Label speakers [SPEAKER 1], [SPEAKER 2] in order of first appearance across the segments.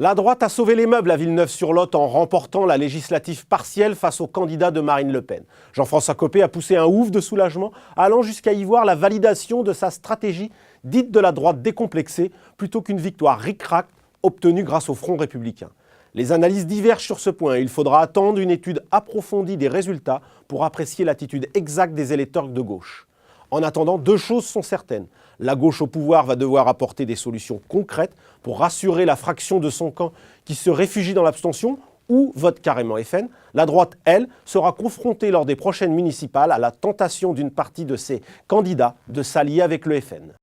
[SPEAKER 1] La droite a sauvé les meubles à Villeneuve-sur-Lot en remportant la législative partielle face au candidat de Marine Le Pen. Jean-François Copé a poussé un ouf de soulagement, allant jusqu'à y voir la validation de sa stratégie dite de la droite décomplexée, plutôt qu'une victoire ric-rac obtenue grâce au Front républicain. Les analyses divergent sur ce point et il faudra attendre une étude approfondie des résultats pour apprécier l'attitude exacte des électeurs de gauche. En attendant, deux choses sont certaines. La gauche au pouvoir va devoir apporter des solutions concrètes pour rassurer la fraction de son camp qui se réfugie dans l'abstention ou vote carrément FN. La droite, elle, sera confrontée lors des prochaines municipales à la tentation d'une partie de ses candidats de s'allier avec le FN.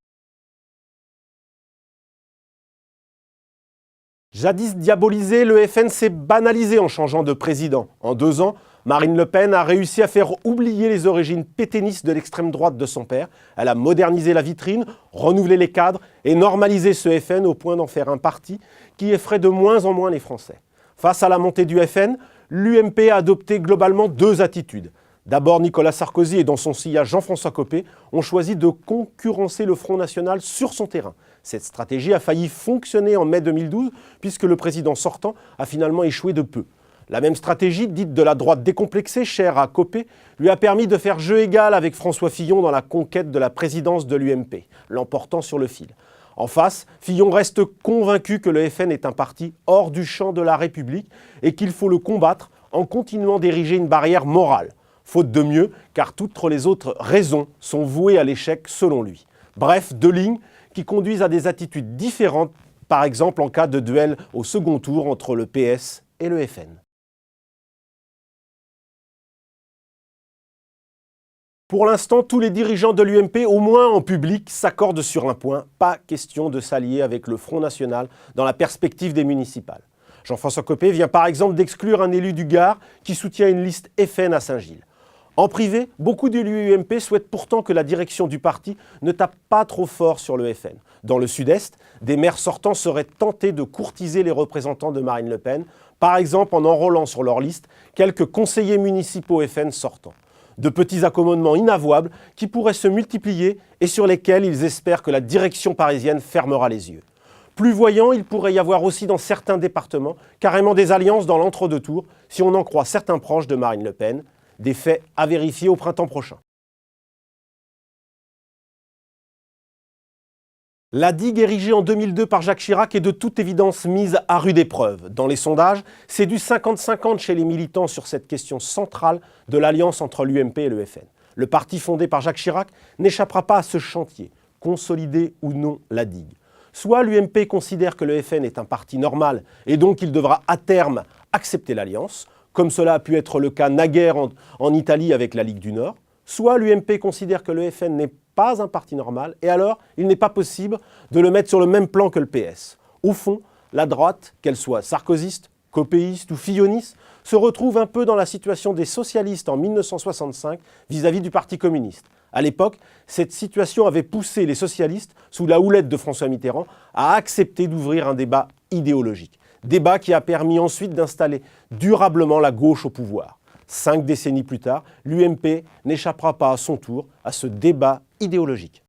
[SPEAKER 1] Jadis diabolisé, le FN s'est banalisé en changeant de président. En 2 ans, Marine Le Pen a réussi à faire oublier les origines pétainistes de l'extrême droite de son père. Elle a modernisé la vitrine, renouvelé les cadres et normalisé ce FN au point d'en faire un parti qui effraie de moins en moins les Français. Face à la montée du FN, l'UMP a adopté globalement 2 attitudes. D'abord, Nicolas Sarkozy et dans son sillage Jean-François Copé ont choisi de concurrencer le Front National sur son terrain. Cette stratégie a failli fonctionner en mai 2012 puisque le président sortant a finalement échoué de peu. La même stratégie, dite de la droite décomplexée, chère à Copé, lui a permis de faire jeu égal avec François Fillon dans la conquête de la présidence de l'UMP, l'emportant sur le fil. En face, Fillon reste convaincu que le FN est un parti hors du champ de la République et qu'il faut le combattre en continuant d'ériger une barrière morale. Faute de mieux, car toutes les autres raisons sont vouées à l'échec selon lui. Bref, 2 lignes qui conduisent à des attitudes différentes, par exemple en cas de duel au second tour entre le PS et le FN. Pour l'instant, tous les dirigeants de l'UMP, au moins en public, s'accordent sur un point. Pas question de s'allier avec le Front National dans la perspective des municipales. Jean-François Copé vient par exemple d'exclure un élu du Gard qui soutient une liste FN à Saint-Gilles. En privé, beaucoup d'élus UMP souhaitent pourtant que la direction du parti ne tape pas trop fort sur le FN. Dans le Sud-Est, des maires sortants seraient tentés de courtiser les représentants de Marine Le Pen, par exemple en enrôlant sur leur liste quelques conseillers municipaux FN sortants. De petits accommodements inavouables qui pourraient se multiplier et sur lesquels ils espèrent que la direction parisienne fermera les yeux. Plus voyant, il pourrait y avoir aussi dans certains départements carrément des alliances dans l'entre-deux tours, si on en croit certains proches de Marine Le Pen, des faits à vérifier au printemps prochain. La digue érigée en 2002 par Jacques Chirac est de toute évidence mise à rude épreuve. Dans les sondages, c'est du 50-50 chez les militants sur cette question centrale de l'alliance entre l'UMP et le FN. Le parti fondé par Jacques Chirac n'échappera pas à ce chantier, consolider ou non la digue. Soit l'UMP considère que le FN est un parti normal et donc il devra à terme accepter l'alliance, comme cela a pu être le cas naguère en Italie avec la Ligue du Nord, soit l'UMP considère que le FN n'est pas un parti normal, et alors il n'est pas possible de le mettre sur le même plan que le PS. Au fond, la droite, qu'elle soit sarkozyste, copéiste ou filloniste, se retrouve un peu dans la situation des socialistes en 1965 vis-à-vis du Parti communiste. À l'époque, cette situation avait poussé les socialistes, sous la houlette de François Mitterrand, à accepter d'ouvrir un débat idéologique. Débat qui a permis ensuite d'installer durablement la gauche au pouvoir. 5 décennies plus tard, l'UMP n'échappera pas à son tour à ce débat idéologique.